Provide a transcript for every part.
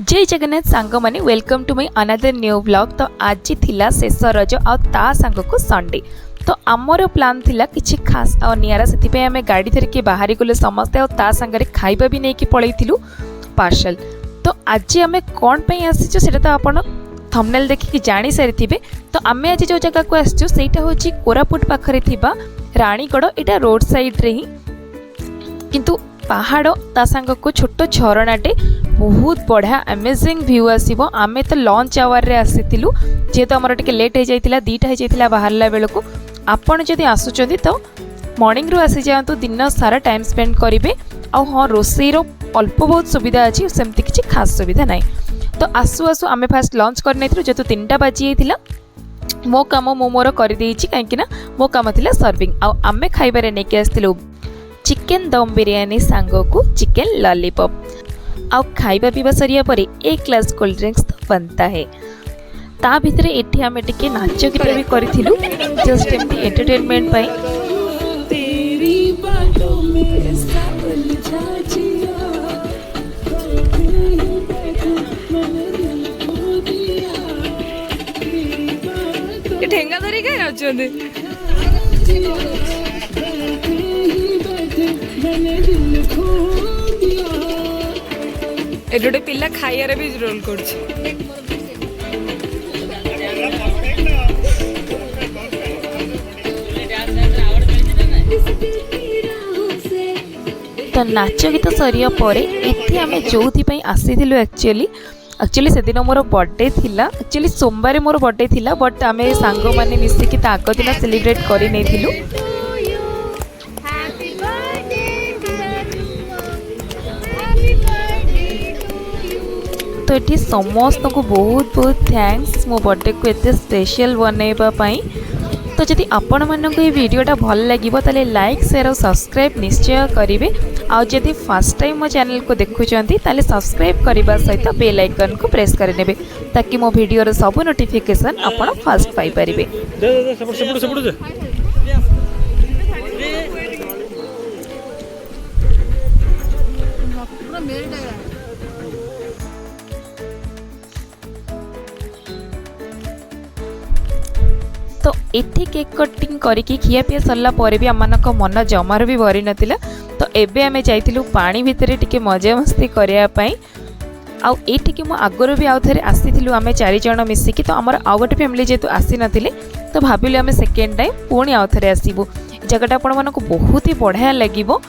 जय जगन्नाथ सांग मैंने welcome to my another new vlog. तो आज थिला शेष रज आ सांग को संडे। तो आमर प्लान थिला किछि खास आ नियारा से आम गाड़ी धरिकी बाहरी गलु समस्ते आ सांगे खाइबा भी नहीं पलैलु पार्सल। तो आज आम कौन पे आसीचु सेटा तो आपण थंबनेल देखिकी जानी सारी। तो आम आज जो जगह को आसचु सेटा होची कोरापुट पाखरे थिबा रानीगढ़। एटा रोड साइड रे ही किंतु पहाड़ ता सांग को छोट झरणाटे बहुत बढ़िया अमेजिंग व्यू आसीबो। आमे तो लंच आवर रे आसीतिलु जेहेतु हमर टिके लेट हो जाइतिला 2टा हो जाइतिला बाहरला बेलको। आपण जदि आसुचंदी तो मॉर्निंग रो आसी जांतु दिन सारा टाइम स्पेंड करिवे। आ हां रोसई रो अल्प बहुत सुविधा अछि सेमति किछि खास सुविधा नाही। तो आसु आसु आमे फास्ट लंच करने थिलु जेतु 3टा बाजी आइतिला। मो काम मो मोर कर देइछि काहेकि ना मो काम थिला सर्विंग। आ आमे खाइबारे नेके आस्तिलु चिकेन दम बिरयानी सांगो को चिकेन लॉलीपॉप। आ खाइबा पीवा सरिया परे एक ग्लास कोल्ड ड्रिंक्स तो बनता है। ता भितरे एठी आमे टिके नाच गीत भी करिथिलु जस्ट एमती एंटरटेनमेंट पाई। तेरी बातों में सावल जाजिया ए ठेंगा धरी के नाचंदे ए गोटे पिला खाइयारे भी रोल करछि। तो नाच गीत सरिया परे एथि आमे जोथि पई आसीथिलु एक्चुअली से दिन मोर बर्थडे थिला। एक्चुअली सोमवार मोर बर्थडे थिला बट आमे सांगो माने मिसी कि ता आगो दिन सेलिब्रेट करि नै थिलु। तो ये समस्त को बहुत बहुत थैंक्स मो बर्थडे को एते स्पेशल बनैबा पाई। तो जदि आपण मानक ये वीडियोटा भल लागिबो ताले लाइक शेयर और सब्सक्राइब निश्चय करिवे। आ जदि फर्स्ट टाइम मो चैनल को देखुचंती ताले सब्सक्राइब करबा सहित बेल आइकन को प्रेस कर नेबे ताकि मो वीडियो रो सब नोटिफिकेशन आपण फर्स्ट पाई परिबे। तो एठी केक कटिंग करिकी खिया पिया सरला परे भी आमनक मन जमार भी भरी नथिला। तो एबे आमे जाइतिलु पानी भितरे टिके मजा मस्ती करिया पई। आ एठी कि मो आगरो भी आउ थरे आसीतिलु आमे 4 जण मिसिकी। तो हमर आउ गोटे फैमिली जेतु आसी नथिले तो भाबिलु आमे सेकेंड टाइम पुणी आउ थरे आसीबु। जगटा आपण मानक बहुत ही बढ़िया लागिबो।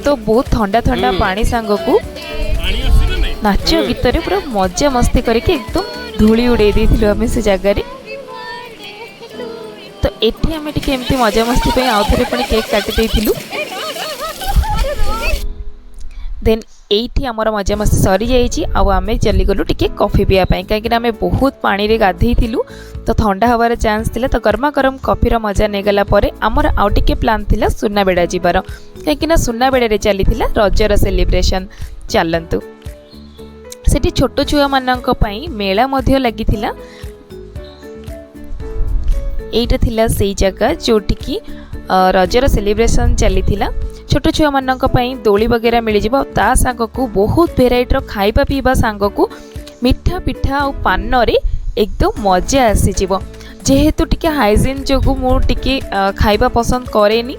तो बहुत ठंडा ठंडा पानी सांग को नाच गीत रे पूरा मजा मस्ती करके एकदम धूली उड़े देथिलु आमे से जगह रे। तो एठी आमे टिके एमती मजा मस्ती पे आउ थरे पनि केक काटि देथिलु। देन एठी हमर मजा मस्ती सरी जाइछि। आ आमे चली गलु टिके कॉफी पिया पई काहेकि आमे बहुत पानी रे गाधेई थिलु तो ठंडा हवार चांस थिला। तो गरमा गरम कॉफी रो मजा ने गला परे हमर आउ टिके प्लान थिला सुनाबेड़ा जिबार काहेकि ना सुनाबेड़ा रे चली थिला रजर सेलिब्रेशन। चलंतु सेठी छोटो छुआ मानक पई मेला मध्य लागि थिला। एटा थिला सेई जगह जोटी की रजर सेलिब्रेशन चली थिला। छोटो छुआ मानक पई दोली वगैरह मिल जिवो। ता सांग को बहुत वेराइटी रो खाइबा पीबा सांग को मिठा पिठा और पान रे एकदम मजा आसी जिवो। जेहेतु टिके हाइजीन जोगु मु टिके खाइबा पसंद करेनी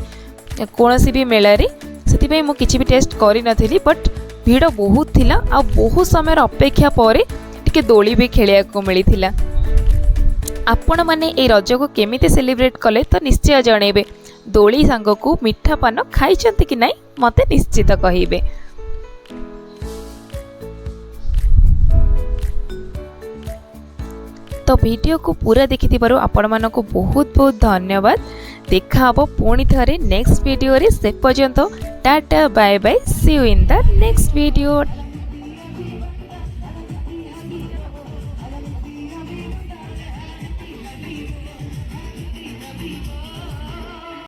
कोनोसी भी मेला रे सेति पई मु किछि भी टेस्ट करि नथिली बट भीड़ बहुत थिला। आ बहुत समय अपेक्षा परे टिके दोली भी खेलिया को मिली थिला। आपण माने ए रज को केमिते सेलिब्रेट कले तो निश्चय जणेबे। दोली सांग को मिठा पान खाइचंती कि नाही मते निश्चित कहिबे। तो वीडियो को पूरा देखिथिबारु आपण मानको बहुत बहुत धन्यवाद। देखा हबो पुणी थरे नेक्स्ट वीडियो रे। से पर्यंत tata bye bye see you in the next video.